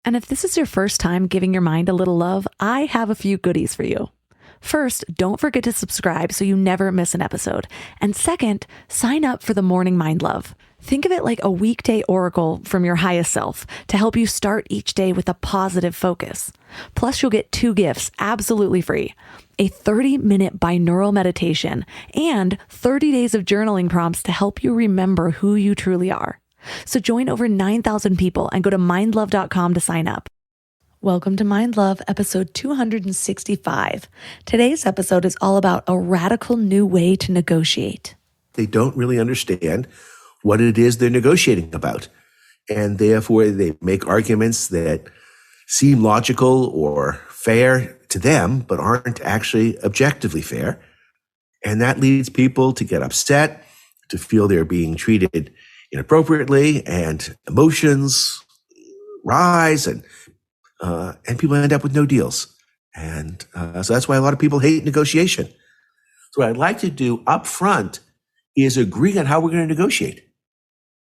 And if this is your first time giving your mind a little love, I have a few goodies for you. First, don't forget to subscribe so you never miss an episode. And second, sign up for the Morning Mind Love. Think of it like a weekday oracle from your highest self to help you start each day with a positive focus. Plus, you'll get 2 gifts absolutely free: a 30-minute binaural meditation and 30 days of journaling prompts to help you remember who you truly are. So join over 9,000 people and go to mindlove.com to sign up. Welcome to Mind Love, episode 265. Today's episode is all about a radical new way to negotiate. They don't really understand what it is they're negotiating about. And therefore, they make arguments that seem logical or fair to them, but aren't actually objectively fair. And that leads people to get upset, to feel they're being treated inappropriately, and emotions rise, and people end up with no deals. And so that's why a lot of people hate negotiation. So what I'd like to do up front is agree on how we're going to negotiate,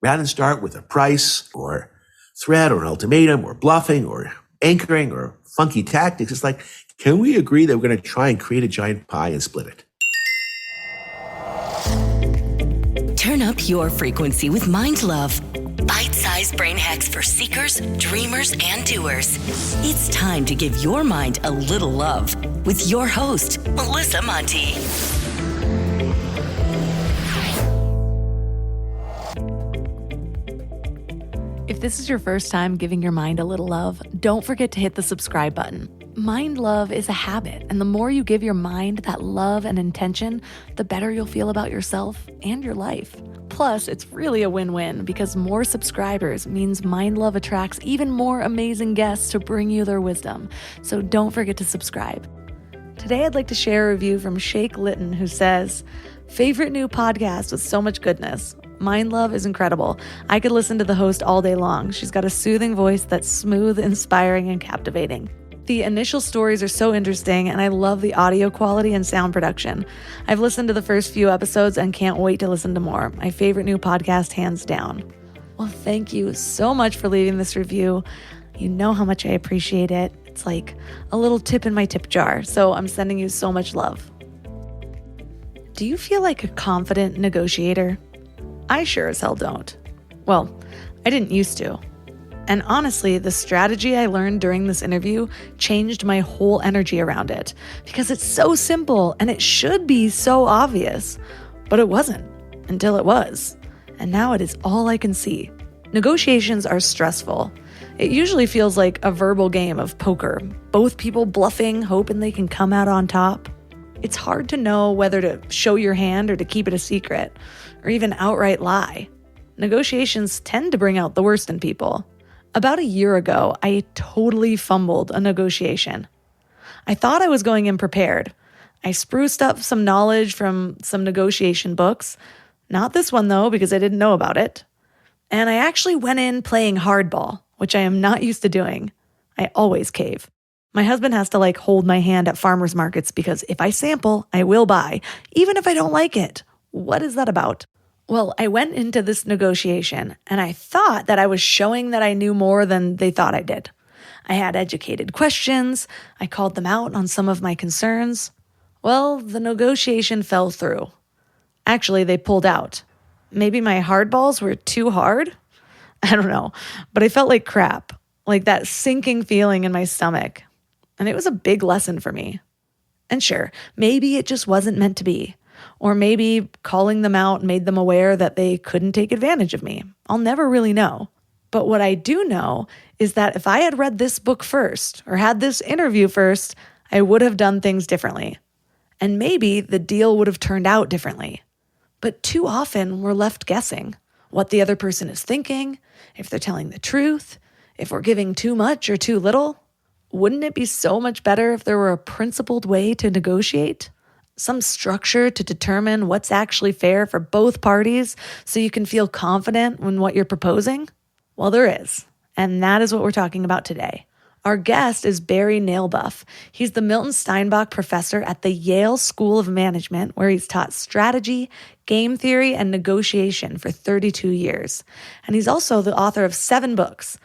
rather than start with a price or threat or an ultimatum or bluffing or anchoring or funky tactics. It's like, can we agree that we're going to try and create a giant pie and split it? Turn up your frequency with Mind Love. Bite-sized brain hacks for seekers, dreamers, and doers. It's time to give your mind a little love with your host, Melissa Monti. If this is your first time giving your mind a little love, don't forget to hit the subscribe button. Mind love is a habit, and the more you give your mind that love and intention, the better you'll feel about yourself and your life. Plus, it's really a win-win because more subscribers means Mind Love attracts even more amazing guests to bring you their wisdom. So don't forget to subscribe. Today, I'd like to share a review from Shake Litton, who says, "Favorite new podcast with so much goodness. Mind Love is incredible. I could listen to the host all day long. She's got a soothing voice that's smooth, inspiring, and captivating. The initial stories are so interesting, and I love the audio quality and sound production. I've listened to the first few episodes and can't wait to listen to more. My favorite new podcast, hands down." Well, thank you so much for leaving this review. You know how much I appreciate it. It's like a little tip in my tip jar, so I'm sending you so much love. Do you feel like a confident negotiator? I sure as hell don't. Well, I didn't used to. And honestly, the strategy I learned during this interview changed my whole energy around it because it's so simple and it should be so obvious, but it wasn't until it was. And now it is all I can see. Negotiations are stressful. It usually feels like a verbal game of poker, both people bluffing, hoping they can come out on top. It's hard to know whether to show your hand or to keep it a secret, or even outright lie. Negotiations tend to bring out the worst in people. About a year ago, I totally fumbled a negotiation. I thought I was going in prepared. I spruced up some knowledge from some negotiation books. Not this one, though, because I didn't know about it. And I actually went in playing hardball, which I am not used to doing. I always cave. My husband has to hold my hand at farmers markets because if I sample, I will buy, even if I don't like it. What is that about? Well, I went into this negotiation and I thought that I was showing that I knew more than they thought I did. I had educated questions. I called them out on some of my concerns. Well, the negotiation fell through. Actually, they pulled out. Maybe my hardballs were too hard? I don't know, but I felt like crap, like that sinking feeling in my stomach. And it was a big lesson for me. And sure, maybe it just wasn't meant to be. Or maybe calling them out made them aware that they couldn't take advantage of me. I'll never really know. But what I do know is that if I had read this book first or had this interview first, I would have done things differently. And maybe the deal would have turned out differently. But too often we're left guessing what the other person is thinking, if they're telling the truth, if we're giving too much or too little. Wouldn't it be so much better if there were a principled way to negotiate? Some structure to determine what's actually fair for both parties so you can feel confident in what you're proposing? Well, there is, and that is what we're talking about today. Our guest is Barry Nalebuff. He's the Milton Steinbach Professor at the Yale School of Management, where he's taught strategy, game theory, and negotiation for 32 years. And he's also the author of 7 books: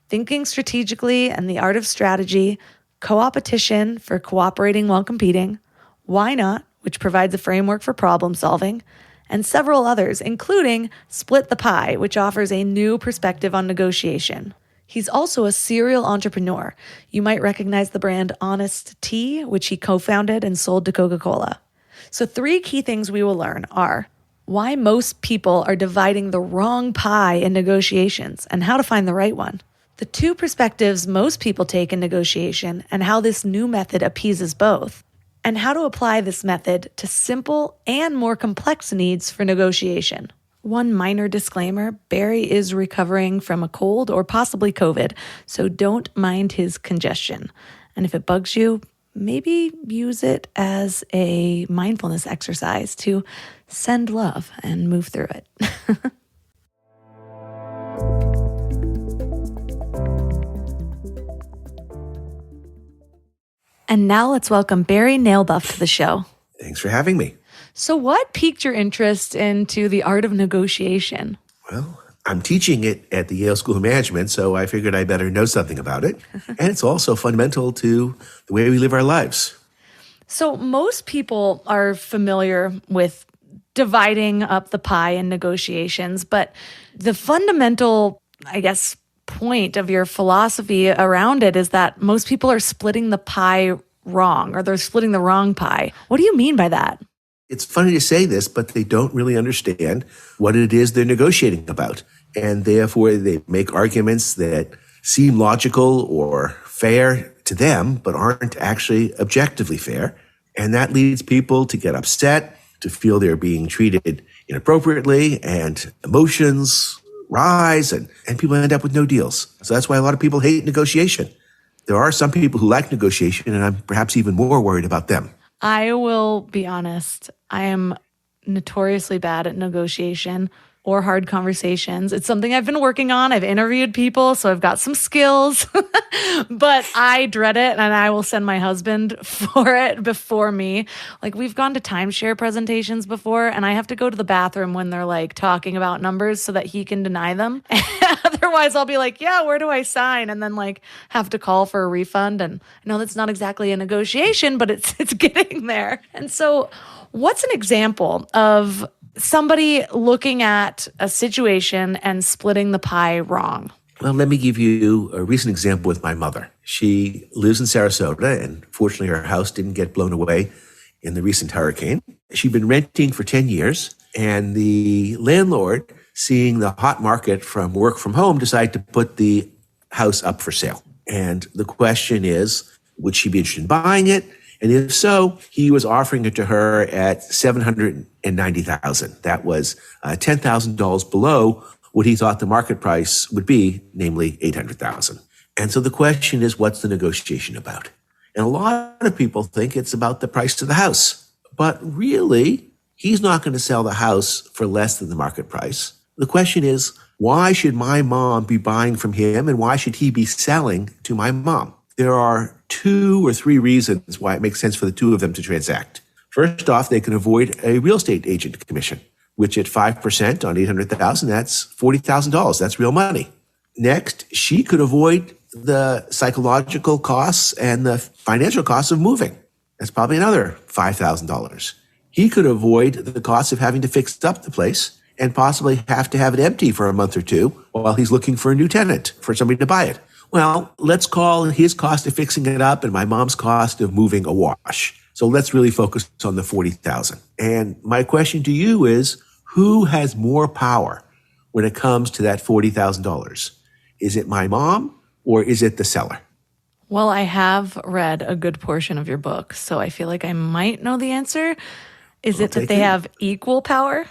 Thinking Strategically and the Art of Strategy, Co-opetition for cooperating while competing, Why Not, which provides a framework for problem solving, and several others, including Split the Pie, which offers a new perspective on negotiation. He's also a serial entrepreneur. You might recognize the brand Honest Tea, which he co-founded and sold to Coca-Cola. So 3 key things we will learn are why most people are dividing the wrong pie in negotiations and how to find the right one, the 2 perspectives most people take in negotiation and how this new method appeases both, and how to apply this method to simple and more complex needs for negotiation. One minor disclaimer, Barry is recovering from a cold or possibly COVID, so don't mind his congestion. And if it bugs you, maybe use it as a mindfulness exercise to send love and move through it. And now let's welcome Barry Nalebuff to the show. Thanks for having me. So what piqued your interest into the art of negotiation? Well, I'm teaching it at the Yale School of Management, so I figured I better know something about it. And it's also fundamental to the way we live our lives. So most people are familiar with dividing up the pie in negotiations, but the fundamental, point of your philosophy around it is that most people are splitting the pie wrong, or they're splitting the wrong pie. What do you mean by that? It's funny to say this, but they don't really understand what it is they're negotiating about. And therefore, they make arguments that seem logical or fair to them, but aren't actually objectively fair. And that leads people to get upset, to feel they're being treated inappropriately, and emotions rise, and people end up with no deals. So that's why a lot of people hate negotiation. There are some people who like negotiation, and I'm perhaps even more worried about them. I will be honest. I am notoriously bad at negotiation or hard conversations. It's something I've been working on. I've interviewed people, so I've got some skills, but I dread it, and I will send my husband for it before me. Like, we've gone to timeshare presentations before, and I have to go to the bathroom when they're like talking about numbers so that he can deny them. Otherwise, I'll be like, yeah, where do I sign? And then like have to call for a refund. And I know that's not exactly a negotiation, but it's getting there. And so what's an example of somebody looking at a situation and splitting the pie wrong? Well, let me give you a recent example with my mother. She lives in Sarasota, and fortunately her house didn't get blown away in the recent hurricane. She'd been renting for 10 years, and the landlord, seeing the hot market from work from home, decided to put the house up for sale. And the question is, would she be interested in buying it? And if so, he was offering it to her at $790,000. That was $10,000 below what he thought the market price would be, namely $800,000. And so the question is, what's the negotiation about? And a lot of people think it's about the price of the house. But really, he's not going to sell the house for less than the market price. The question is, why should my mom be buying from him, and why should he be selling to my mom? There are 2 or 3 reasons why it makes sense for the 2 of them to transact. First off, they can avoid a real estate agent commission, which at 5% on $800,000, that's $40,000. That's real money. Next, she could avoid the psychological costs and the financial costs of moving. That's probably another $5,000. He could avoid the costs of having to fix up the place and possibly have to have it empty for a month or 2 while he's looking for a new tenant, for somebody to buy it. Well, let's call his cost of fixing it up and my mom's cost of moving a wash. So let's really focus on the $40,000. And my question to you is, who has more power when it comes to that $40,000? Is it my mom or is it the seller? Well, I have read a good portion of your book, so I feel like I might know the answer. Is it that they have equal power?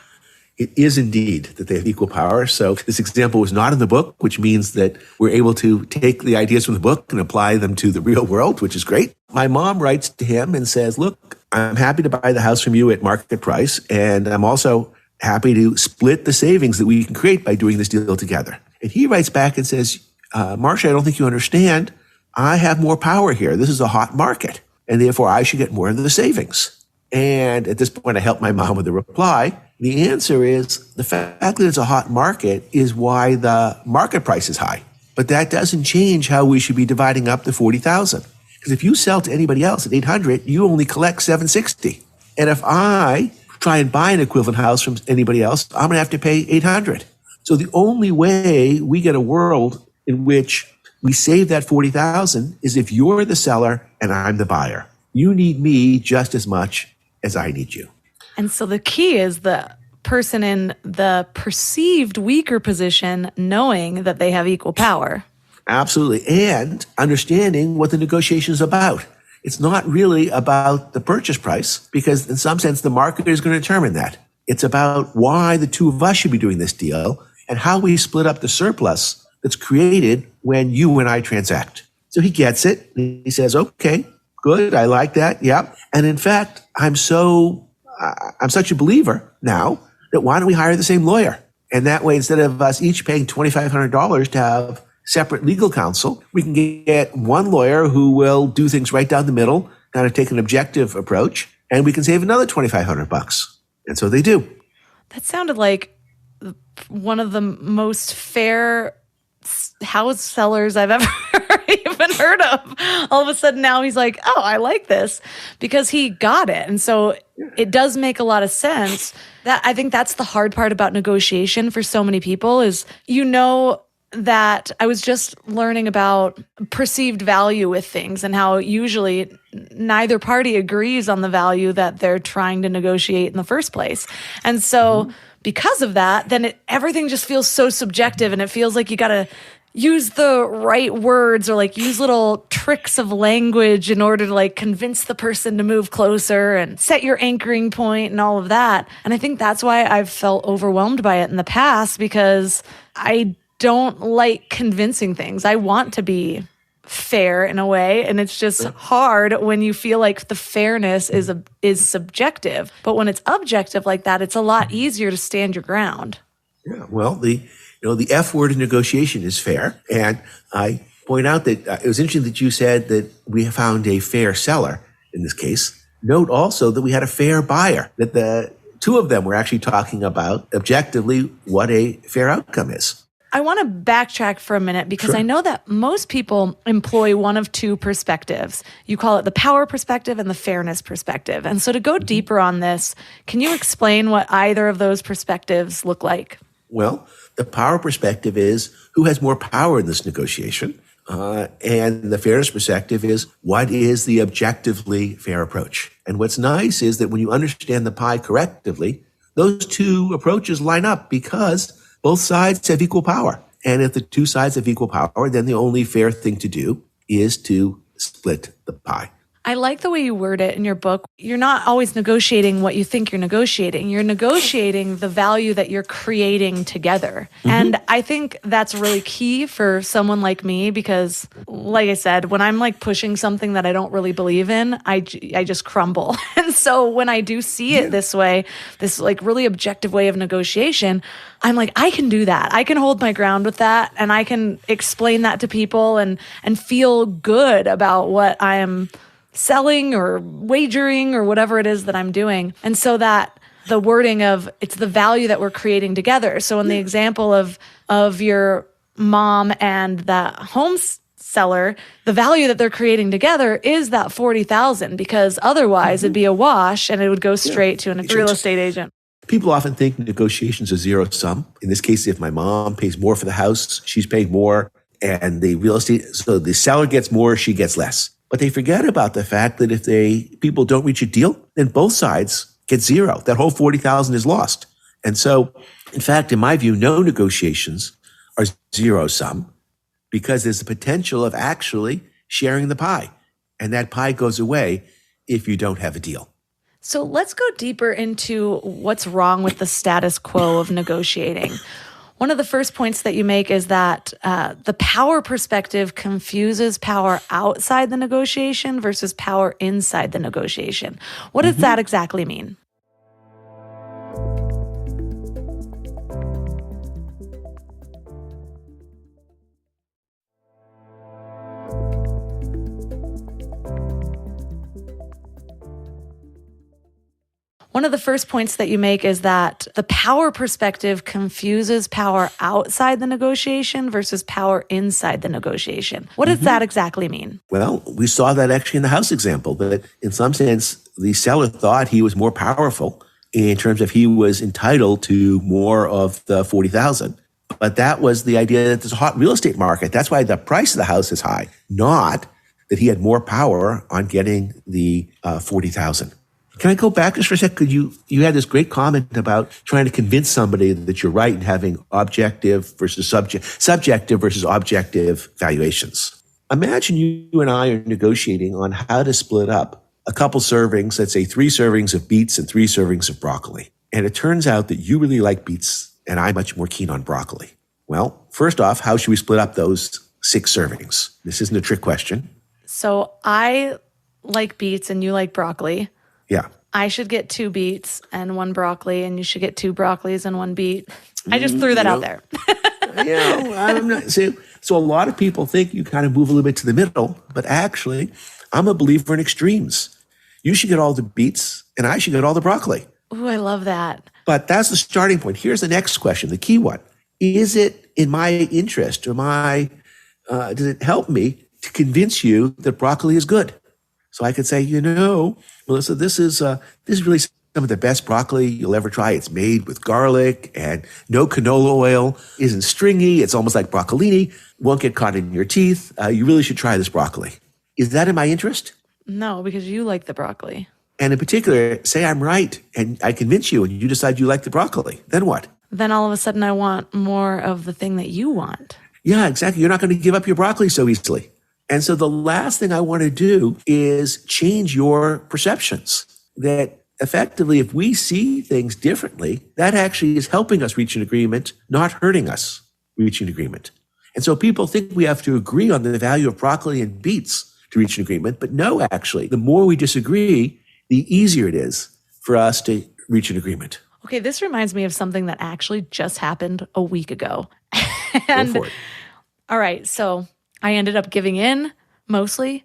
It is indeed that they have equal power. So this example was not in the book, which means that we're able to take the ideas from the book and apply them to the real world, which is great. My mom writes to him and says, look, I'm happy to buy the house from you at market price, and I'm also happy to split the savings that we can create by doing this deal together. And he writes back and says, Marcia, I don't think you understand. I have more power here. This is a hot market, and therefore I should get more of the savings. And at this point, I help my mom with a reply. The answer is the fact that it's a hot market is why the market price is high. But that doesn't change how we should be dividing up the 40,000. Because if you sell to anybody else at 800, you only collect 760. And if I try and buy an equivalent house from anybody else, I'm going to have to pay 800. So the only way we get a world in which we save that 40,000 is if you're the seller and I'm the buyer. You need me just as much as I need you. And so the key is the person in the perceived weaker position knowing that they have equal power. Absolutely. And understanding what the negotiation is about. It's not really about the purchase price, because in some sense, the market is going to determine that. It's about why the two of us should be doing this deal and how we split up the surplus that's created when you and I transact. So he gets it. He says, okay, good. I like that. Yeah. And in fact, I'm such a believer now that why don't we hire the same lawyer? And that way, instead of us each paying $2,500 to have separate legal counsel, we can get one lawyer who will do things right down the middle, kind of take an objective approach, and we can save another $2,500. And so they do. That sounded like one of the most fair house sellers I've ever even heard of. All of a sudden now he's like, oh, I like this, because he got it. And so it does make a lot of sense. That I think that's the hard part about negotiation for so many people is, that I was just learning about perceived value with things and how usually neither party agrees on the value that they're trying to negotiate in the first place. And so because of that, then everything just feels so subjective, and it feels like you got to use the right words or like use little tricks of language in order to like convince the person to move closer and set your anchoring point and all of that. And I think that's why I've felt overwhelmed by it in the past, because I don't like convincing things. I want to be fair in a way, and it's just hard when you feel like the fairness is subjective. But when it's objective like that, it's a lot easier to stand your ground. Yeah, well, the F word in negotiation is fair. And I point out that it was interesting that you said that we found a fair seller in this case. Note also that we had a fair buyer, that the two of them were actually talking about objectively what a fair outcome is. I want to backtrack for a minute, because I know that most people employ one of two perspectives. You call it the power perspective and the fairness perspective. And so to go deeper on this, can you explain what either of those perspectives look like? Well, the power perspective is who has more power in this negotiation. And the fairness perspective is what is the objectively fair approach. And what's nice is that when you understand the pie correctively, those two approaches line up because both sides have equal power. And if the two sides have equal power, then the only fair thing to do is to split the pie. I like the way you word it in your book. You're not always negotiating what you think you're negotiating. You're negotiating the value that you're creating together. Mm-hmm. And I think that's really key for someone like me, because like I said, when I'm like pushing something that I don't really believe in, I just crumble. And so when I do see it this way, this like really objective way of negotiation, I'm like, I can do that. I can hold my ground with that, and I can explain that to people and feel good about what I am selling or wagering or whatever it is that I'm doing. And so that the wording of it's the value that we're creating together. So in the example of your mom and that home seller, the value that they're creating together is that 40,000, because otherwise it'd be a wash and it would go straight to a real estate agent. People often think negotiations are zero sum. In this case, if my mom pays more for the house, she's paying more, and the real estate, so the seller gets more, she gets less. But they forget about the fact that if people don't reach a deal, then both sides get zero. That whole 40,000 is lost. And so, in fact, in my view, no negotiations are zero sum, because there's the potential of actually sharing the pie. And that pie goes away if you don't have a deal. So let's go deeper into what's wrong with the status quo of negotiating. One of the first points that you make is that the power perspective confuses power outside the negotiation versus power inside the negotiation. What does that exactly mean? One of the first points that you make is that the power perspective confuses power outside the negotiation versus power inside the negotiation. What does that exactly mean? Well, we saw that actually in the house example, that in some sense, the seller thought he was more powerful in terms of he was entitled to more of the $40,000. But that was the idea that there's a hot real estate market. That's why the price of the house is high, not that he had more power on getting the $40,000. Can I go back just for a second? You had this great comment about trying to convince somebody that you're right and having objective versus subjective versus objective valuations. Imagine you and I are negotiating on how to split up a couple servings, let's say 3 servings of beets and 3 servings of broccoli. And it turns out that you really like beets and I'm much more keen on broccoli. Well, first off, how should we split up those 6 servings? This isn't a trick question. So I like beets and you like broccoli. Yeah. I should get 2 beets and 1 broccoli, and you should get 2 broccolis and 1 beet. I just threw that out there. I'm not. So a lot of people think you kind of move a little bit to the middle, but actually, I'm a believer in extremes. You should get all the beets, and I should get all the broccoli. Ooh, I love that. But that's the starting point. Here's the next question, the key one. Is it in my interest, or does it help me to convince you that broccoli is good? So I could say, Melissa, this is really some of the best broccoli you'll ever try. It's made with garlic and no canola oil, isn't stringy. It's almost like broccolini, won't get caught in your teeth. You really should try this broccoli. Is that in my interest? No, because you like the broccoli. And in particular, say I'm right and I convince you and you decide you like the broccoli. Then what? Then all of a sudden I want more of the thing that you want. Yeah, exactly. You're not going to give up your broccoli so easily. And so the last thing I want to do is change your perceptions. That effectively, if we see things differently, that actually is helping us reach an agreement, not hurting us reach an agreement. And so people think we have to agree on the value of broccoli and beets to reach an agreement. But no, actually, the more we disagree, the easier it is for us to reach an agreement. Okay, this reminds me of something that actually just happened a week ago. Go for it. All right, so I ended up giving in mostly,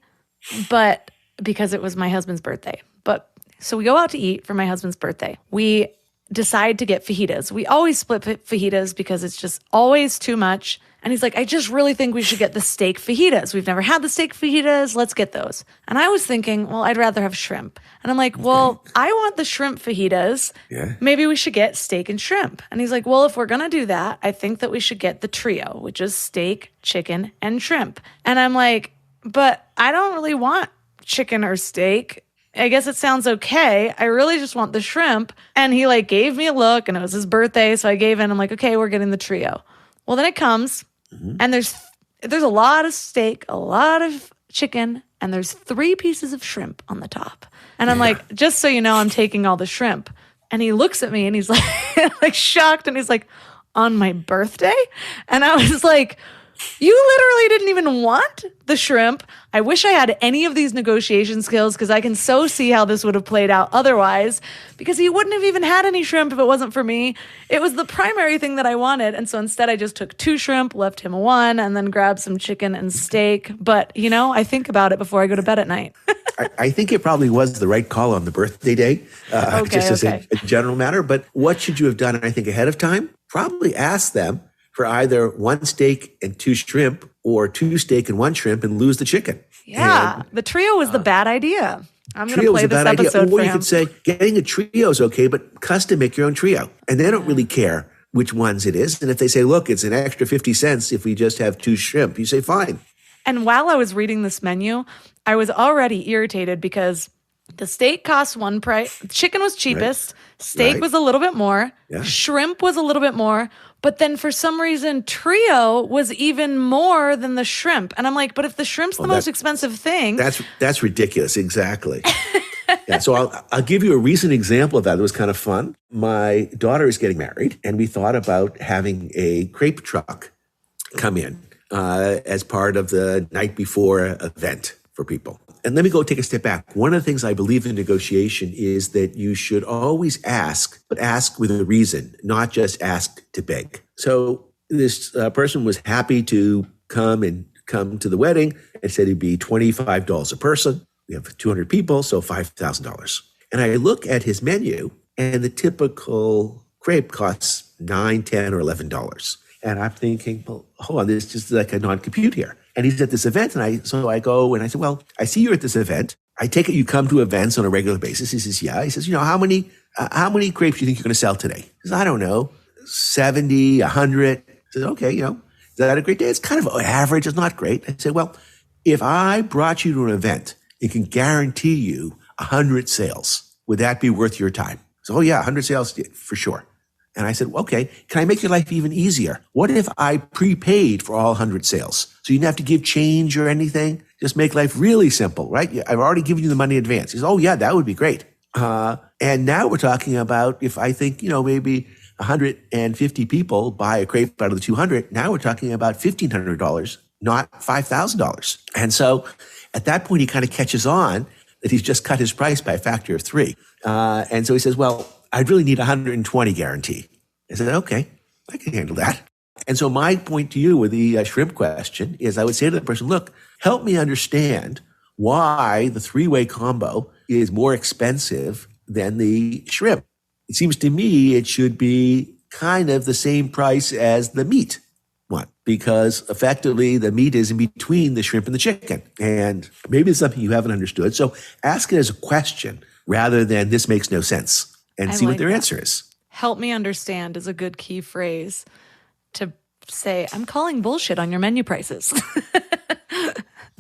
but because it was my husband's birthday. But so we go out to eat for my husband's birthday. We decide to get fajitas. We always split fajitas because it's just always too much. And he's like, I just really think we should get the steak fajitas. We've never had the steak fajitas. Let's get those. And I was thinking, well, I'd rather have shrimp. And I'm like, well, I want the shrimp fajitas. Yeah. Maybe we should get steak and shrimp. And he's like, well, if we're going to do that, I think that we should get the trio, which is steak, chicken, and shrimp. And I'm like, but I don't really want chicken or steak. I guess it sounds okay. I really just want the shrimp. And he gave me a look, and it was his birthday. So I gave in. I'm like, okay, we're getting the trio. Well, then it comes. And there's a lot of steak, a lot of chicken, and there's 3 pieces of shrimp on the top. And I'm like, just so you know, I'm taking all the shrimp. And he looks at me and he's like shocked. And he's like, on my birthday? And I was like, you literally didn't even want the shrimp. I wish I had any of these negotiation skills because I can so see how this would have played out otherwise, because he wouldn't have even had any shrimp if it wasn't for me. It was the primary thing that I wanted. And so instead I just took 2 shrimp, left him 1, and then grabbed some chicken and steak. But, I think about it before I go to bed at night. I think it probably was the right call on the birthday day, as a general matter. But what should you have done, I think, ahead of time? Probably ask them for either 1 steak and 2 shrimp or 2 steak and 1 shrimp and lose the chicken. Yeah, the trio was the bad idea. I'm going to play this episode for Or you him. could say, getting a trio is okay, but custom make your own trio. And they don't really care which ones it is. And if they say, look, it's an extra 50 cents if we just have 2 shrimp, you say, fine. And while I was reading this menu, I was already irritated because the steak cost one price, chicken was cheapest, steak was a little bit more, shrimp was a little bit more, but then for some reason, trio was even more than the shrimp. And I'm like, but if the shrimp's the most expensive thing. That's ridiculous, exactly. So I'll give you a recent example of that. It was kind of fun. My daughter is getting married, and we thought about having a crepe truck come in as part of the night before event for people. And let me go take a step back. One of the things I believe in negotiation is that you should always ask, but ask with a reason, not just ask to beg. So this person was happy to come to the wedding and said it'd be $25 a person. We have 200 people, so $5,000. And I look at his menu and the typical crepe costs $9, $10, or $11. And I'm thinking, well, hold on, this is just like a non-compute here. And he's at this event, and so I go and I said, well, I see you're at this event. I take it you come to events on a regular basis. He says, yeah. He says, how many crepes do you think you're going to sell today? He says, I don't know, 70, 100. I said, okay, is that a great day? It's kind of average. It's not great. I said, well, if I brought you to an event, it can guarantee you 100 sales. Would that be worth your time? So, oh yeah, 100 sales for sure. And I said, okay, can I make your life even easier? What if I prepaid for all 100 sales? So you didn't have to give change or anything. Just make life really simple, right? I've already given you the money in advance. He says, oh yeah, that would be great. And now we're talking about if I think, maybe 150 people buy a crepe out of the 200, now we're talking about $1,500, not $5,000. And so at that point, he kind of catches on that he's just cut his price by a factor of 3. And so he says, well, I'd really need 120 guarantee. I said, okay, I can handle that. And so my point to you with the shrimp question is I would say to the person, look, help me understand why the 3-way combo is more expensive than the shrimp. It seems to me it should be kind of the same price as the meat one, because effectively the meat is in between the shrimp and the chicken. And maybe it's something you haven't understood. So ask it as a question rather than this makes no sense. And see what their answer is. Help me understand is a good key phrase to say, I'm calling bullshit on your menu prices.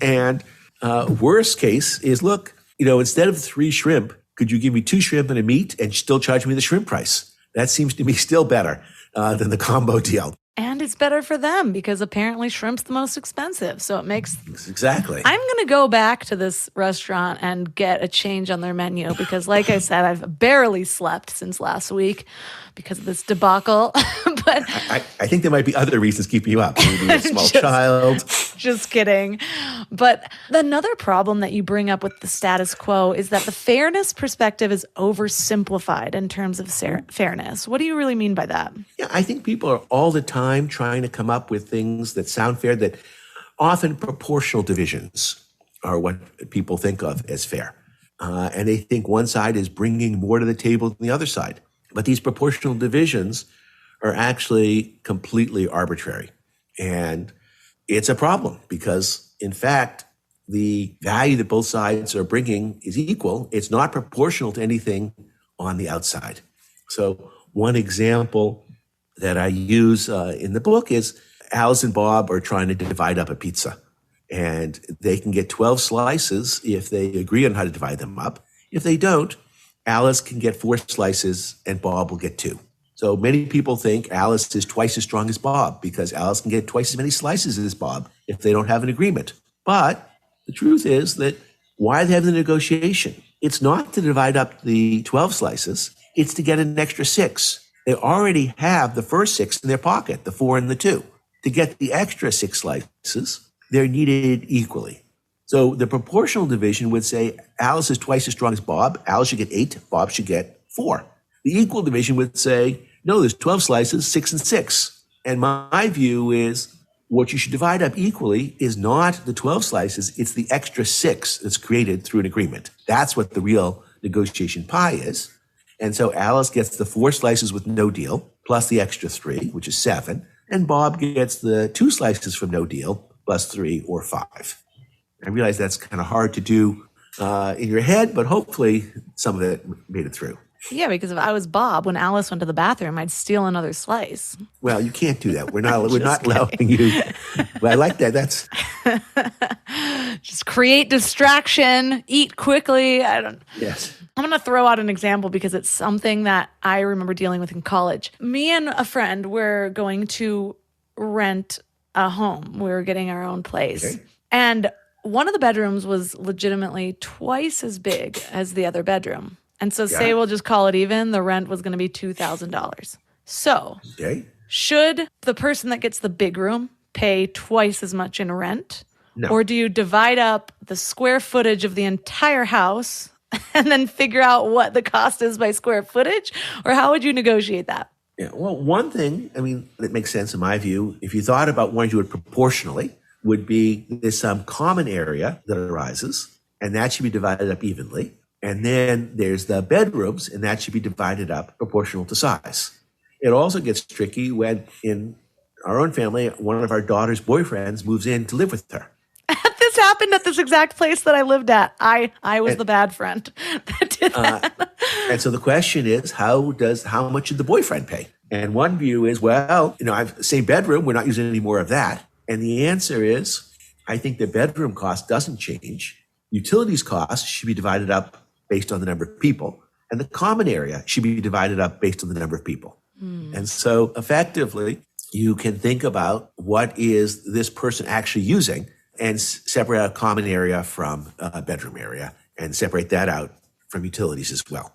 And worst case is, look, instead of 3 shrimp, could you give me 2 shrimp and a meat and still charge me the shrimp price? That seems to me still better than the combo deal. And it's better for them because apparently shrimp's the most expensive. So it makes... Exactly. I'm going to go back to this restaurant and get a change on their menu because, like I said, I've barely slept since last week because of this debacle. But I think there might be other reasons keeping you up. Maybe a small child. Just kidding. But another problem that you bring up with the status quo is that the fairness perspective is oversimplified in terms of fairness. What do you really mean by that? Yeah, I think people are all the time trying to come up with things that sound fair, that often proportional divisions are what people think of as fair. And they think one side is bringing more to the table than the other side. But these proportional divisions are actually completely arbitrary. And it's a problem because, in fact, the value that both sides are bringing is equal. It's not proportional to anything on the outside. So one example that I use in the book is Alice and Bob are trying to divide up a pizza. And they can get 12 slices if they agree on how to divide them up. If they don't, Alice can get 4 slices and Bob will get 2. So many people think Alice is twice as strong as Bob because Alice can get twice as many slices as Bob if they don't have an agreement. But the truth is that why they have the negotiation? It's not to divide up the 12 slices. It's to get an extra 6. They already have the first 6 in their pocket, the 4 and the 2. To get the extra 6 slices, they're needed equally. So the proportional division would say Alice is twice as strong as Bob. Alice should get 8. Bob should get 4. The equal division would say, no, there's 12 slices, 6 and 6. And my view is what you should divide up equally is not the 12 slices. It's the extra 6 that's created through an agreement. That's what the real negotiation pie is. And so Alice gets the 4 slices with no deal, plus the extra 3, which is 7. And Bob gets the 2 slices from no deal, plus 3 or 5. I realize that's kind of hard to do in your head, but hopefully some of it made it through. Yeah, because if I was Bob, when Alice went to the bathroom, I'd steal another slice. Well, you can't do that. We're not allowing you. But I like that. That's just create distraction, eat quickly. Yes. I'm going to throw out an example because it's something that I remember dealing with in college. Me and a friend were going to rent a home. We were getting our own place. Okay. And one of the bedrooms was legitimately twice as big as the other bedroom. And so say we'll just call it even, the rent was going to be $2,000. So should the person that gets the big room pay twice as much in rent? No. Or do you divide up the square footage of the entire house and then figure out what the cost is by square footage? Or how would you negotiate that? Yeah, well, one thing, that makes sense in my view, if you thought about wanting to do it proportionally, would be there's some common area that arises, and that should be divided up evenly. And then there's the bedrooms, and that should be divided up proportional to size. It also gets tricky when in our own family, one of our daughter's boyfriends moves in to live with her. This happened at this exact place that I lived at. I was the bad friend that did that. And so the question is, how much did the boyfriend pay? And one view is, well, I've same bedroom, we're not using any more of that. And the answer is, I think the bedroom cost doesn't change. Utilities costs should be divided up based on the number of people. And the common area should be divided up based on the number of people. And so effectively, you can think about what is this person actually using and separate out common area from bedroom area and separate that out from utilities as well.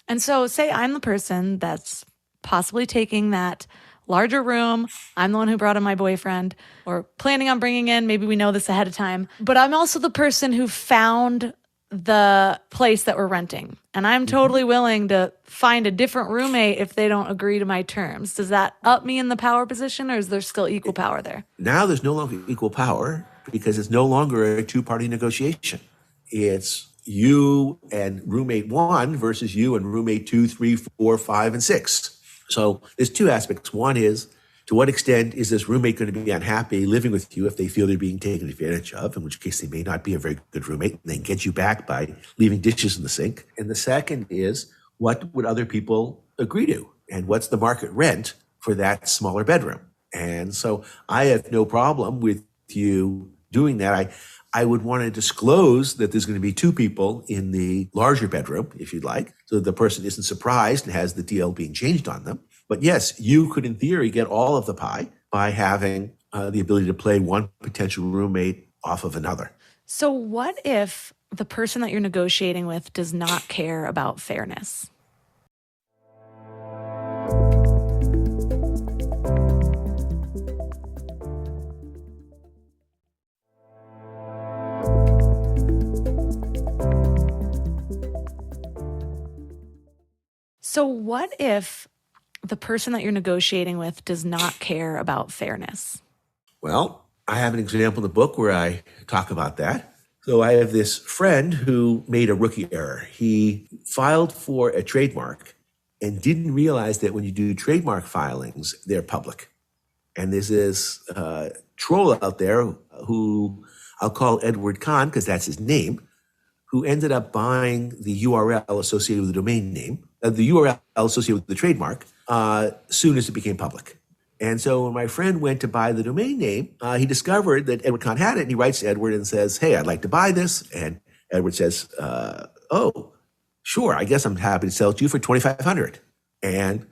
And so say I'm the person that's possibly taking that larger room. I'm the one who brought in my boyfriend or planning on bringing in. Maybe we know this ahead of time. But I'm also the person who found the place that we're renting. And I'm totally willing to find a different roommate if they don't agree to my terms. Does that up me in the power position, or is there still equal power there? Now there's no longer equal power because it's no longer a two-party negotiation. It's you and roommate 1 versus you and roommate 2, 3, 4, 5, and 6. So there's two aspects. One is, to what extent is this roommate going to be unhappy living with you if they feel they're being taken advantage of, in which case they may not be a very good roommate and they get you back by leaving dishes in the sink. And the second is, what would other people agree to? And what's the market rent for that smaller bedroom? And so I have no problem with you doing that. I would want to disclose that there's going to be 2 people in the larger bedroom, if you'd like, so that the person isn't surprised and has the deal being changed on them. But yes, you could, in theory, get all of the pie by having the ability to play one potential roommate off of another. So what if the person that you're negotiating with does not care about fairness? So what if the person that you're negotiating with does not care about fairness? Well, I have an example in the book where I talk about that. So I have this friend who made a rookie error. He filed for a trademark and didn't realize that when you do trademark filings, they're public. And there's this troll out there who I'll call Edward Kahn, because that's his name, who ended up buying the URL associated with the domain name, the URL associated with the trademark, soon as it became public. And so when my friend went to buy the domain name, he discovered that Edward Kahn had it, and he writes to Edward and says, "Hey, I'd like to buy this." And Edward says, "Oh, sure, I guess I'm happy to sell it to you for $2,500. And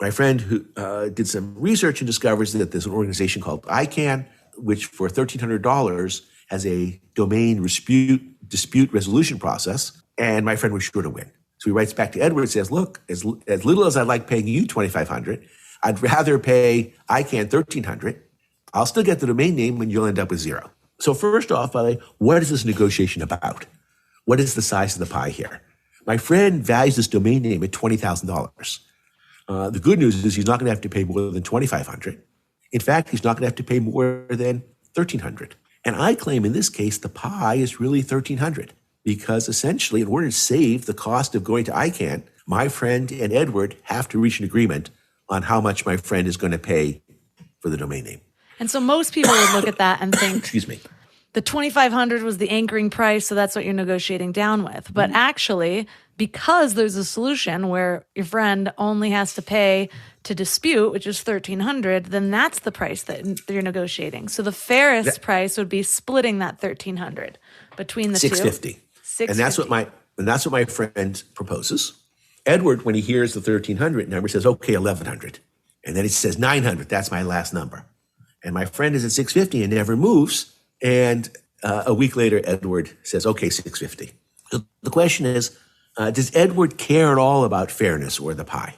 my friend who did some research and discovers that there's an organization called ICANN, which for $1,300 has a domain dispute resolution process, and my friend was sure to win. So he writes back to Edward and says, "Look, as little as I'd like paying you $2,500, I'd rather pay ICANN $1,300. I'll still get the domain name and you'll end up with zero." So first off, by the way, what is this negotiation about? What is the size of the pie here? My friend values this domain name at $20,000. The good news is he's not going to have to pay more than $2,500. In fact, he's not going to have to pay more than $1,300. And I claim in this case, the pie is really $1,300 because essentially in order to save the cost of going to ICANN, my friend and Edward have to reach an agreement on how much my friend is going to pay for the domain name. And so most people would look at that and think, excuse me, the $2,500 was the anchoring price, so that's what you're negotiating down with. But actually, because there's a solution where your friend only has to pay to dispute, which is $1,300, then that's the price that you're negotiating. So the fairest price would be splitting that $1,300 between the $650. $650. And that's what my friend proposes. Edward, when he hears the $1,300 number, says, "Okay, $1,100." And then he says, "$900, that's my last number." And my friend is at $650 and never moves. And a week later, Edward says, "Okay, $650. So the question is, does Edward care at all about fairness or the pie?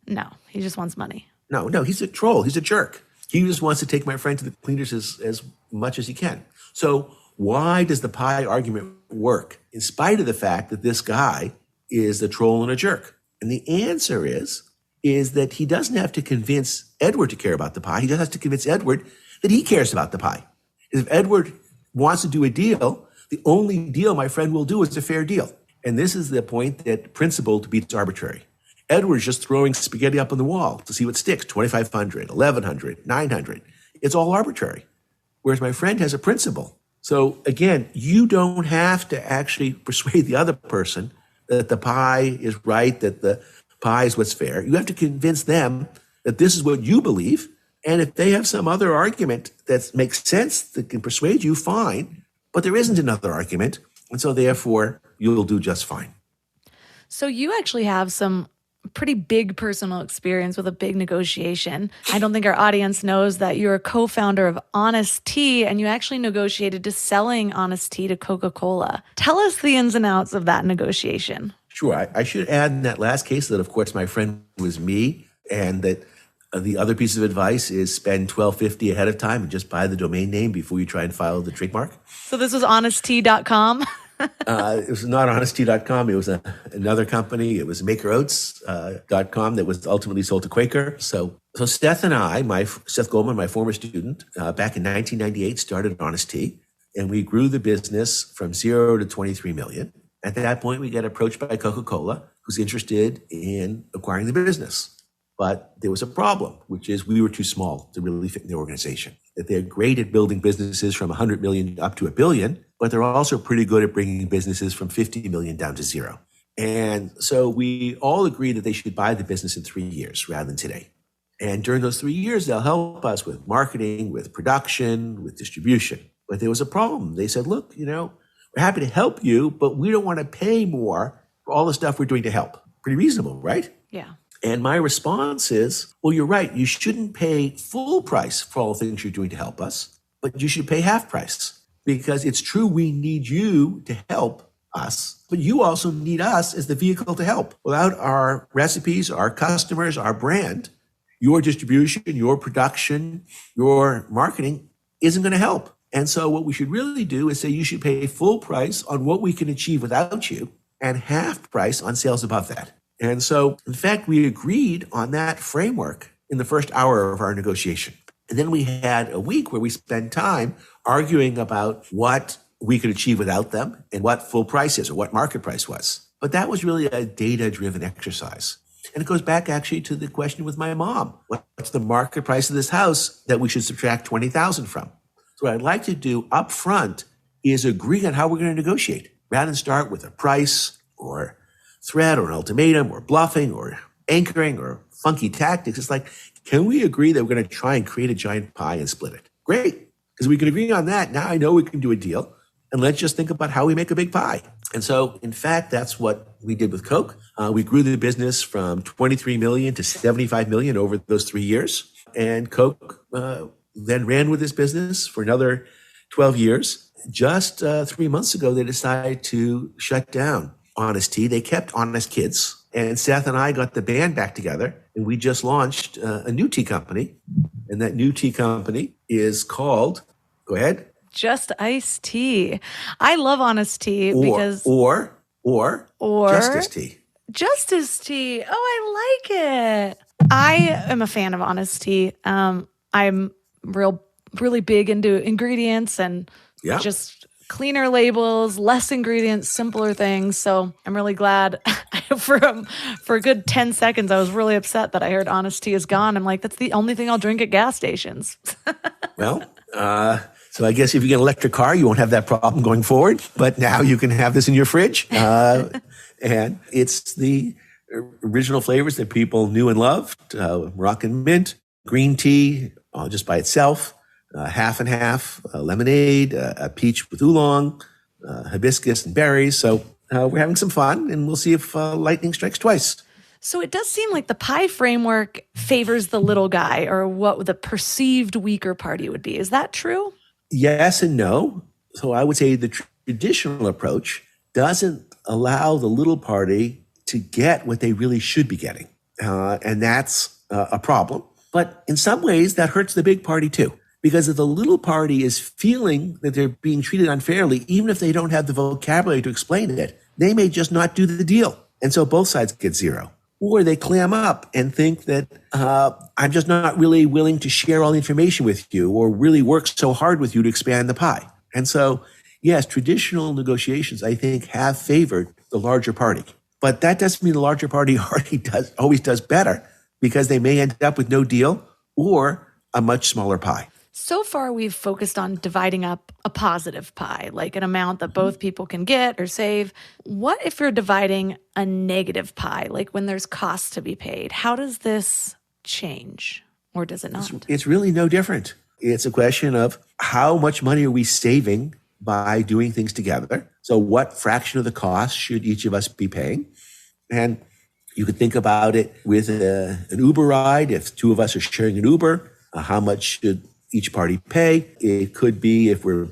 No, he just wants money. No, he's a troll. He's a jerk. He just wants to take my friend to the cleaners as much as he can. So why does the pie argument work in spite of the fact that this guy is a troll and a jerk? And the answer is that he doesn't have to convince Edward to care about the pie. He just has to convince Edward that he cares about the pie. If Edward wants to do a deal, the only deal my friend will do is a fair deal. And this is the point that principle beats arbitrary. Edward's just throwing spaghetti up on the wall to see what sticks, 2,500, 1,100, 900. It's all arbitrary. Whereas my friend has a principle. So again, you don't have to actually persuade the other person that the pie is right, that the pie is what's fair. You have to convince them that this is what you believe. And if they have some other argument that makes sense, that can persuade you, fine. But there isn't another argument. And so therefore, you'll do just fine. So you actually have some pretty big personal experience with a big negotiation. I don't think our audience knows that you're a co-founder of Honest Tea, and you actually negotiated to selling Honest Tea to Coca-Cola. Tell us the ins and outs of that negotiation. Sure. I should add in that last case that, of course, my friend was me, and that the other piece of advice is spend $12.50 ahead of time and just buy the domain name before you try and file the trademark. So this was honesttea.com? It was not honesttea.com. It was another company. It was makeroats.com that was ultimately sold to Quaker. So Seth and I, Seth Goldman, my former student, back in 1998, started Honest Tea, and we grew the business from 0 to 23 million. At that point, we got approached by Coca-Cola, who's interested in acquiring the business. But there was a problem, which is we were too small to really fit in the organization. That they're great at building businesses from 100 million up to $1 billion, but they're also pretty good at bringing businesses from 50 million down to 0. And so we all agreed that they should buy the business in 3 years rather than today. And during those 3 years, they'll help us with marketing, with production, with distribution. But there was a problem. They said, look, we're happy to help you, but we don't want to pay more for all the stuff we're doing to help. Pretty reasonable, right? Yeah. And my response is, well, you're right. You shouldn't pay full price for all the things you're doing to help us, but you should pay half price, because it's true we need you to help us, but you also need us as the vehicle to help. Without our recipes, our customers, our brand, your distribution, your production, your marketing isn't going to help. And so what we should really do is say you should pay full price on what we can achieve without you and half price on sales above that. And so, in fact, we agreed on that framework in the first hour of our negotiation. And then we had a week where we spent time arguing about what we could achieve without them and what full price is or what market price was. But that was really a data-driven exercise. And it goes back actually to the question with my mom. What's the market price of this house that we should subtract $20,000 from? So what I'd like to do up front is agree on how we're going to negotiate rather than start with a price or threat or an ultimatum or bluffing or anchoring or funky tactics. It's like, can we agree that we're going to try and create a giant pie and split it? Great. Because we can agree on that. Now I know we can do a deal. And let's just think about how we make a big pie. And so, in fact, that's what we did with Coke. We grew the business from 23 million to 75 million over those 3 years. And Coke then ran with this business for another 12 years. Just 3 months ago, they decided to shut down Honest Tea. They kept Honest Kids. And Seth and I got the band back together, and we just launched a new tea company. And that new tea company is called, go ahead. Just Iced Tea. I love Honest Tea because... Or Justice Tea. Justice Tea. Oh, I like it. I am a fan of Honest Tea. I'm really big into ingredients and just cleaner labels, less ingredients, simpler things. So I'm really glad. For a good 10 seconds, I was really upset that I heard Honest Tea is gone. I'm like, that's the only thing I'll drink at gas stations. Well, so I guess if you get an electric car, you won't have that problem going forward. But now you can have this in your fridge. And it's the original flavors that people knew and loved. Moroccan mint, green tea just by itself, half and half, lemonade, a peach with oolong, hibiscus and berries. So we're having some fun, and we'll see if lightning strikes twice. So it does seem like the pie framework favors the little guy, or what the perceived weaker party would be. Is that true? Yes and no. So I would say the traditional approach doesn't allow the little party to get what they really should be getting. And that's a problem. But in some ways, that hurts the big party too. Because if the little party is feeling that they're being treated unfairly, even if they don't have the vocabulary to explain it, they may just not do the deal. And so both sides get zero. Or they clam up and think that I'm just not really willing to share all the information with you or really work so hard with you to expand the pie. And so, yes, traditional negotiations, I think, have favored the the larger party. But that doesn't mean the larger party always does better, because they may end up with no deal or a much smaller pie. So far, we've focused on dividing up a positive pie, like an amount that both people can get or save. What if you're dividing a negative pie, like when there's costs to be paid? How does this change, or does it not? It's really no different. It's a question of how much money are we saving by doing things together? So what fraction of the cost should each of us be paying? And you could think about it with an Uber ride. If two of us are sharing an Uber, how much should each party pay? It could be if we're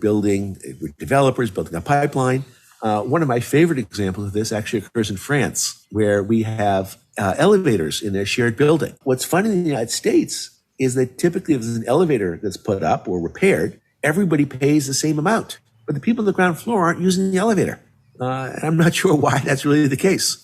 developers building a pipeline. One of my favorite examples of this actually occurs in France, where we have elevators in a shared building. What's funny in the United States is that typically if there's an elevator that's put up or repaired, everybody pays the same amount. But the people on the ground floor aren't using the elevator. And I'm not sure why that's really the case.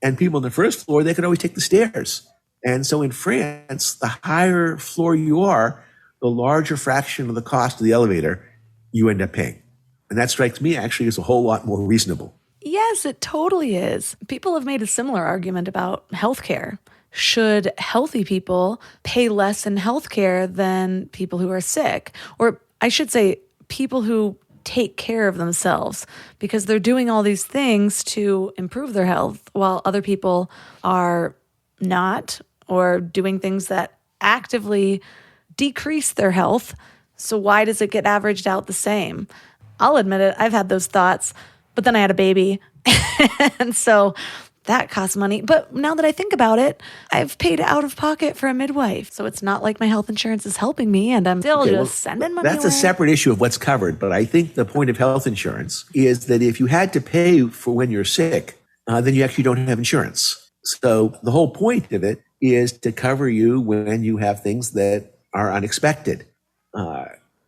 And people on the first floor, they could always take the stairs. And so in France, the higher floor you are, the larger fraction of the cost of the elevator you end up paying. And that strikes me actually as a whole lot more reasonable. Yes, it totally is. People have made a similar argument about healthcare. Should healthy people pay less in healthcare than people who are sick? Or I should say, people who take care of themselves, because they're doing all these things to improve their health while other people are not, or doing things that actively decrease their health. So why does it get averaged out the same? I'll admit it, I've had those thoughts, but then I had a baby. And so that costs money. But now that I think about it, I've paid out of pocket for a midwife. So it's not like my health insurance is helping me and I'm still sending money That's away. a separate issue of what's covered. But I think the point of health insurance is that if you had to pay for when you're sick, then you actually don't have insurance. So the whole point of it is to cover you when you have things that are unexpected.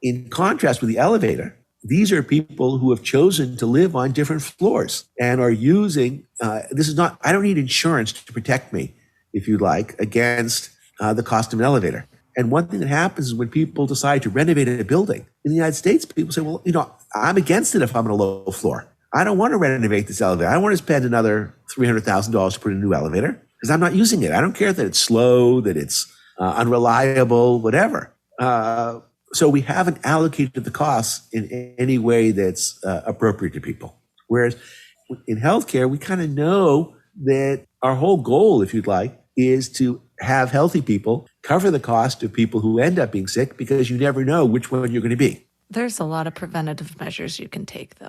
In contrast with the elevator, these are people who have chosen to live on different floors and are using, I don't need insurance to protect me, if you like, against the cost of an elevator. And one thing that happens is when people decide to renovate a building in the United States, people say, well, I'm against it if I'm on a low floor. I don't want to renovate this elevator. I don't want to spend another $300,000 to put in a new elevator because I'm not using it. I don't care that it's slow, that it's unreliable, whatever. So we haven't allocated the costs in any way that's appropriate to people. Whereas in healthcare, we kind of know that our whole goal, if you'd like, is to have healthy people cover the cost of people who end up being sick, because you never know which one you're going to be. There's a lot of preventative measures you can take, though.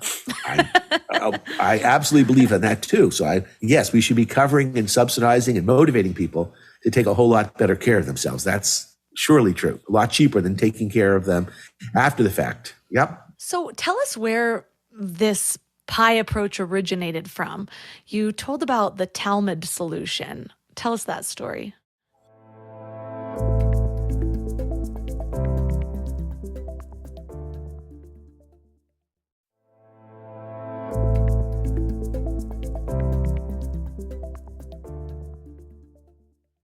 I absolutely believe in that, too. So yes, we should be covering and subsidizing and motivating people to take a whole lot better care of themselves. That's surely true. A lot cheaper than taking care of them after the fact. Yep. So tell us where this pie approach originated from. You told about the Talmud solution. Tell us that story.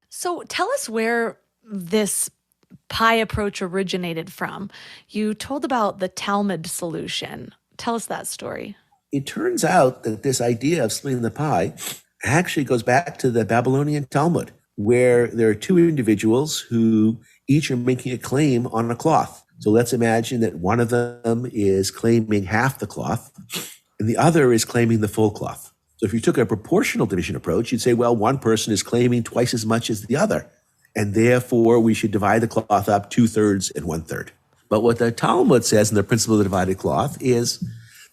So tell us where this pie approach originated from. You told about the Talmud solution. Tell us that story. It turns out that this idea of splitting the pie actually goes back to the Babylonian Talmud, where there are two individuals who each are making a claim on a cloth. So let's imagine that one of them is claiming half the cloth and the other is claiming the full cloth. So if you took a proportional division approach, you'd say, well, one person is claiming twice as much as the other, and therefore we should divide the cloth up 2/3 and 1/3. But what the Talmud says in the principle of the divided cloth is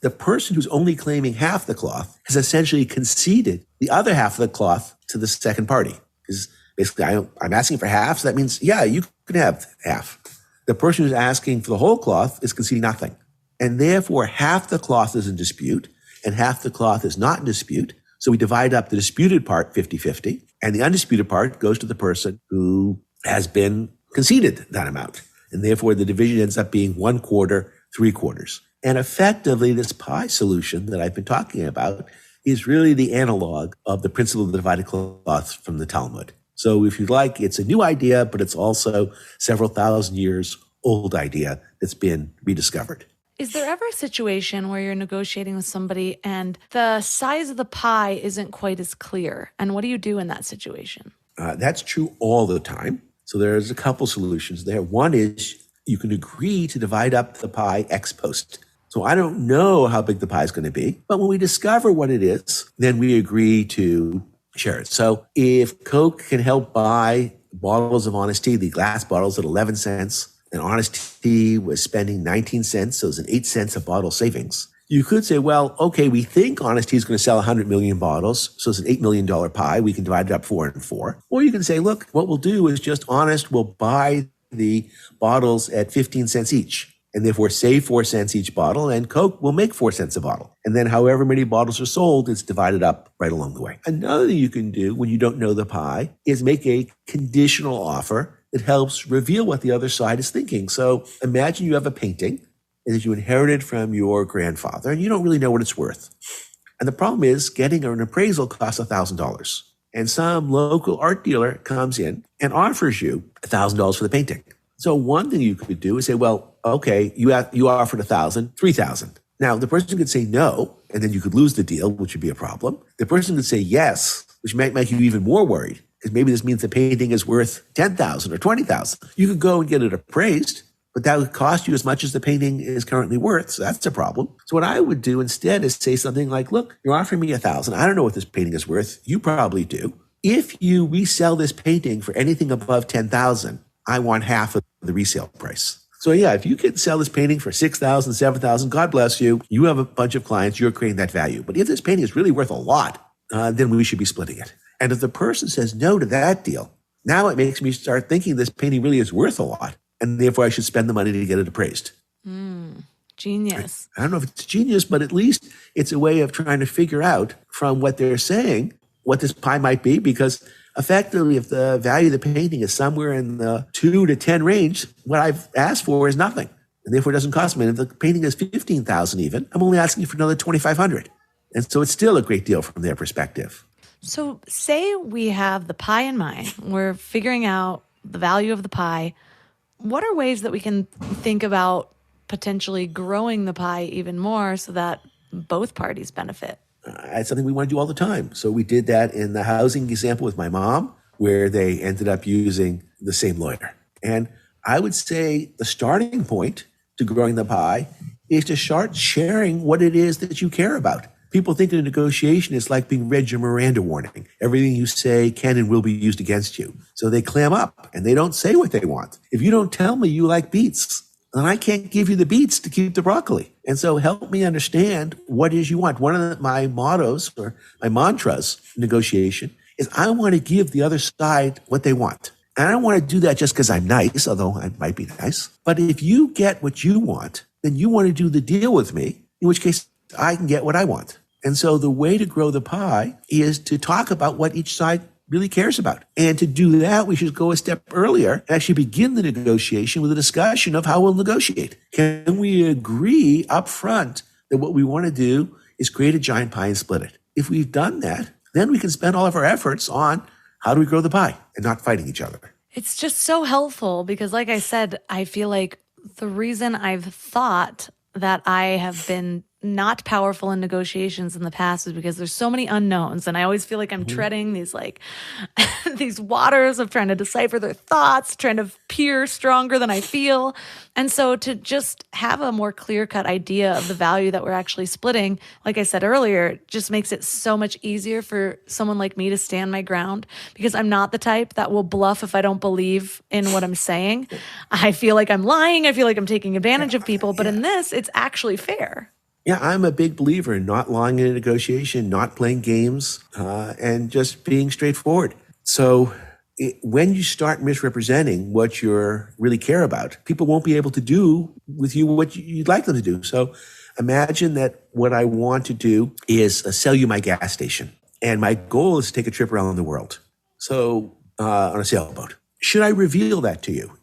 the person who's only claiming half the cloth has essentially conceded the other half of the cloth to the second party. Because basically, I'm asking for half, so that means, yeah, you can have half. The person who's asking for the whole cloth is conceding nothing. And therefore, half the cloth is in dispute, and half the cloth is not in dispute. So we divide up the disputed part 50-50, and the undisputed part goes to the person who has been conceded that amount. And therefore, the division ends up being 1/4, 3/4. And effectively, this pie solution that I've been talking about is really the analog of the principle of the divided cloth from the Talmud. So if you like, it's a new idea, but it's also several thousand years old idea that's been rediscovered. Is there ever a situation where you're negotiating with somebody and the size of the pie isn't quite as clear? And what do you do in that situation? That's true all the time. So there's a couple solutions there. One is you can agree to divide up the pie ex post. So I don't know how big the pie is going to be, but when we discover what it is, then we agree to share it. So if Coke can help buy bottles of Honest Tea, the glass bottles at 11 cents, and Honest Tea was spending 19 cents, so it's an 8 cents a bottle savings. You could say, well, okay, we think Honest Tea is going to sell 100 million bottles, so it's an $8 million pie. We can divide it up 4 and 4. Or you can say, look, what we'll do is just Honest will buy the bottles at 15 cents each, and therefore save 4 cents each bottle, and Coke will make 4 cents a bottle. And then however many bottles are sold, it's divided up right along the way. Another thing you can do when you don't know the pie is make a conditional offer that helps reveal what the other side is thinking. So imagine you have a painting that you inherited from your grandfather, and you don't really know what it's worth. And the problem is getting an appraisal costs $1,000. And some local art dealer comes in and offers you $1,000 for the painting. So one thing you could do is say, well, okay, you offered $1,000, $3,000. Now the person could say no, and then you could lose the deal, which would be a problem. The person could say yes, which might make you even more worried, because maybe this means the painting is worth $10,000 or $20,000. You could go and get it appraised, but that would cost you as much as the painting is currently worth. So that's a problem. So what I would do instead is say something like, look, you're offering me $1,000. I don't know what this painting is worth. You probably do. If you resell this painting for anything above $10,000, I want half of the resale price. So yeah, if you can sell this painting for $6,000, $7,000, God bless you. You have a bunch of clients, you're creating that value. But if this painting is really worth a lot, then we should be splitting it. And if the person says no to that deal, now it makes me start thinking this painting really is worth a lot, and therefore I should spend the money to get it appraised. Genius. I don't know if it's genius, but at least it's a way of trying to figure out from what they're saying what this pie might be, because effectively, if the value of the painting is somewhere in the 2 to 10 range, what I've asked for is nothing, and therefore it doesn't cost me. And if the painting is $15,000 even, I'm only asking for another $2,500. And so it's still a great deal from their perspective. So say we have the pie in mind. We're figuring out the value of the pie. What are ways that we can think about potentially growing the pie even more so that both parties benefit? It's something we want to do all the time. So we did that in the housing example with my mom, where they ended up using the same lawyer. And I would say the starting point to growing the pie is to start sharing what it is that you care about. People think in a negotiation is like being read your Miranda warning. Everything you say can and will be used against you. So they clam up and they don't say what they want. If you don't tell me you like beets, then I can't give you the beets to keep the broccoli. And so help me understand what it is you want. One of my mottos or my mantras in negotiation is I want to give the other side what they want. And I don't want to do that just because I'm nice, although I might be nice. But if you get what you want, then you want to do the deal with me, in which case I can get what I want. And so the way to grow the pie is to talk about what each side really cares about. And to do that, we should go a step earlier and actually begin the negotiation with a discussion of how we'll negotiate. Can we agree up front that what we want to do is create a giant pie and split it? If we've done that, then we can spend all of our efforts on how do we grow the pie and not fighting each other. It's just so helpful because, like I said, I feel like the reason I've thought that I have been not powerful in negotiations in the past is because there's so many unknowns. And I always feel like I'm treading these these waters of trying to decipher their thoughts, trying to appear stronger than I feel. And so to just have a more clear-cut idea of the value that we're actually splitting, like I said earlier, just makes it so much easier for someone like me to stand my ground because I'm not the type that will bluff if I don't believe in what I'm saying. I feel like I'm lying. I feel like I'm taking advantage of people. But in this, it's actually fair. Yeah, I'm a big believer in not lying in a negotiation, not playing games, and just being straightforward. So when you start misrepresenting what you really care about, people won't be able to do with you what you'd like them to do. So imagine that what I want to do is sell you my gas station. And my goal is to take a trip around the world. So on a sailboat. Should I reveal that to you?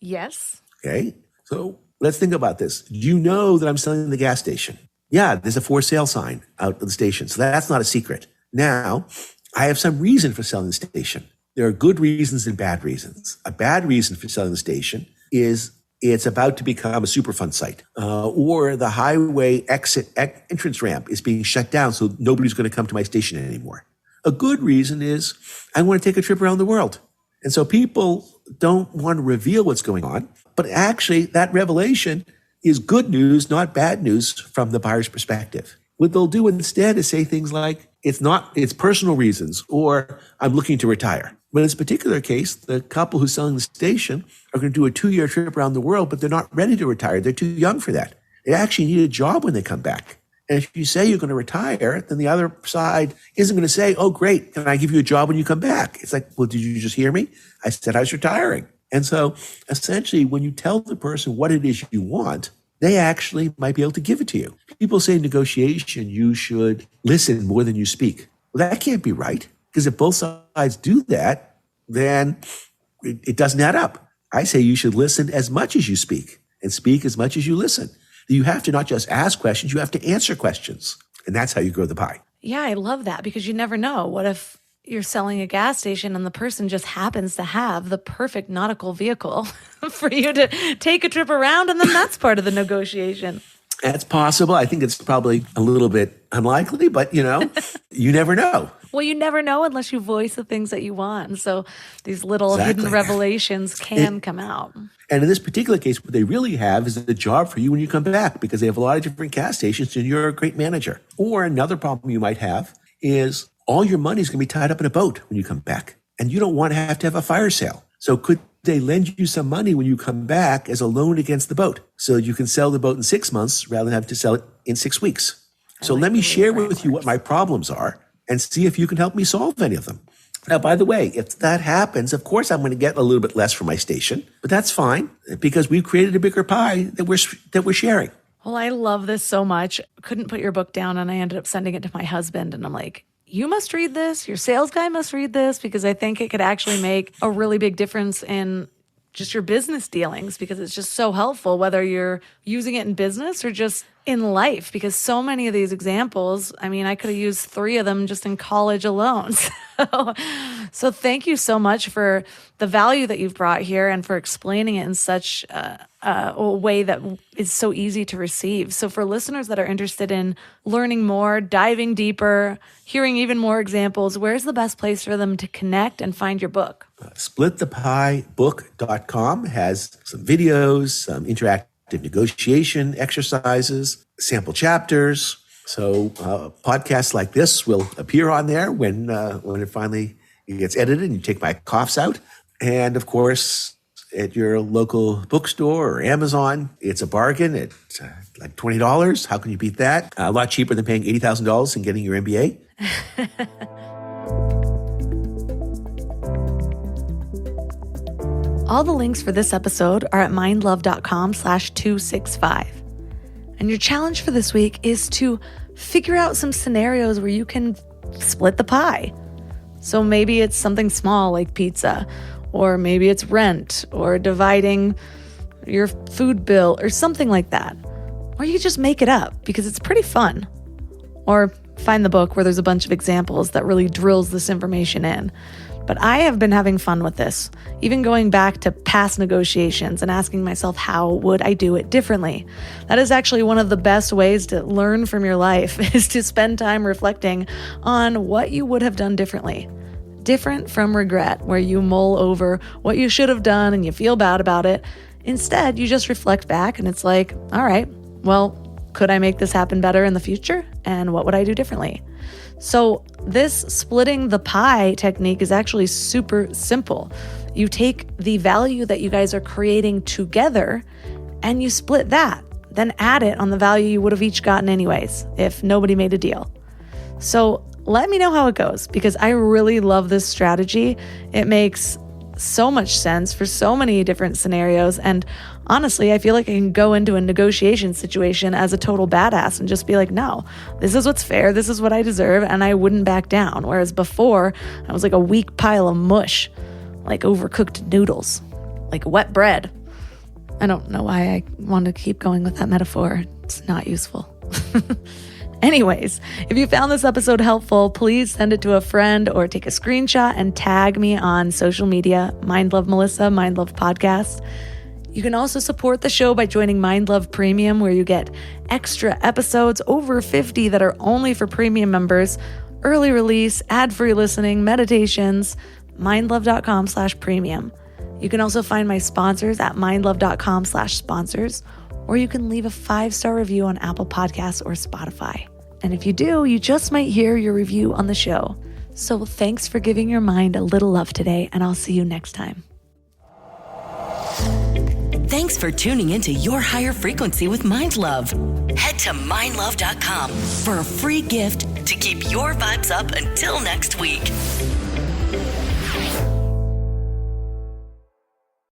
Yes. Okay. So let's think about this. Do you know that I'm selling the gas station? Yeah, there's a for sale sign out at the station. So that's not a secret. Now, I have some reason for selling the station. There are good reasons and bad reasons. A bad reason for selling the station is it's about to become a Superfund site, or the highway entrance ramp is being shut down, so nobody's going to come to my station anymore. A good reason is I want to take a trip around the world. And so people don't want to reveal what's going on, but actually that revelation is good news, not bad news from the buyer's perspective. What they'll do instead is say things like, it's personal reasons, or I'm looking to retire. But in this particular case, the couple who's selling the station are going to do a 2-year trip around the world, but they're not ready to retire. They're too young for that. They actually need a job when they come back. And if you say you're going to retire, then the other side isn't going to say, oh, great, can I give you a job when you come back? It's like, well, did you just hear me? I said I was retiring. And so essentially, when you tell the person what it is you want, they actually might be able to give it to you. People say in negotiation, you should listen more than you speak. Well, that can't be right, because if both sides do that, then it doesn't add up. I say you should listen as much as you speak and speak as much as you listen. You have to not just ask questions, you have to answer questions. And that's how you grow the pie. Yeah, I love that, because you never know. What if you're selling a gas station and the person just happens to have the perfect nautical vehicle for you to take a trip around, and then that's part of the negotiation? That's possible. I think it's probably a little bit unlikely, but you never know. Well, you never know unless you voice the things that you want. And so these little hidden revelations can come out. And in this particular case, what they really have is a job for you when you come back, because they have a lot of different gas stations and you're a great manager. Or another problem you might have is all your money is going to be tied up in a boat when you come back, and you don't want to have a fire sale. So could they lend you some money when you come back as a loan against the boat, so you can sell the boat in 6 months rather than have to sell it in 6 weeks? So let me share with you what my problems are and see if you can help me solve any of them. Now, by the way, if that happens, of course, I'm going to get a little bit less for my station, but that's fine, because we've created a bigger pie that we're sharing. Well, I love this so much. Couldn't put your book down, and I ended up sending it to my husband, and I'm like, you must read this. Your sales guy must read this, because I think it could actually make a really big difference in just your business dealings, because it's just so helpful, whether you're using it in business or just in life, because so many of these examples, I mean, I could have used 3 of them just in college alone. So thank you so much for the value that you've brought here and for explaining it in such a way that is so easy to receive. So for listeners that are interested in learning more, diving deeper, hearing even more examples, where's the best place for them to connect and find your book? SplitThePieBook.com has some videos, some interactive negotiation exercises, sample chapters. So podcasts like this will appear on there when it finally gets edited and you take my coughs out. And of course, at your local bookstore or Amazon, it's a bargain at like $20. How can you beat that? A lot cheaper than paying $80,000 and getting your MBA. All the links for this episode are at mindlove.com/265. And your challenge for this week is to figure out some scenarios where you can split the pie. So maybe it's something small like pizza, or maybe it's rent, or dividing your food bill, or something like that. Or you could just make it up, because it's pretty fun. Or find the book where there's a bunch of examples that really drills this information in. But I have been having fun with this, even going back to past negotiations and asking myself, how would I do it differently? That is actually one of the best ways to learn from your life, is to spend time reflecting on what you would have done differently. Different from regret, where you mull over what you should have done and you feel bad about it. Instead, you just reflect back and it's like, all right, well, could I make this happen better in the future? And what would I do differently? So this splitting the pie technique is actually super simple. You take the value that you guys are creating together and you split that, then add it on the value you would have each gotten anyways, if nobody made a deal. So let me know how it goes, because I really love this strategy. It makes so much sense for so many different scenarios. And honestly, I feel like I can go into a negotiation situation as a total badass and just be like, no, this is what's fair. This is what I deserve. And I wouldn't back down. Whereas before, I was like a weak pile of mush, like overcooked noodles, like wet bread. I don't know why I want to keep going with that metaphor. It's not useful. Anyways, if you found this episode helpful, please send it to a friend or take a screenshot and tag me on social media, Mind Love Melissa, Mind Love Podcast. You can also support the show by joining Mind Love Premium, where you get extra episodes, over 50 that are only for premium members, early release, ad-free listening, meditations, mindlove.com/premium. You can also find my sponsors at mindlove.com/sponsors, or you can leave a 5-star review on Apple Podcasts or Spotify. And if you do, you just might hear your review on the show. So thanks for giving your mind a little love today, and I'll see you next time. Thanks for tuning into Your Higher Frequency with Mind Love. Head to mindlove.com for a free gift to keep your vibes up until next week.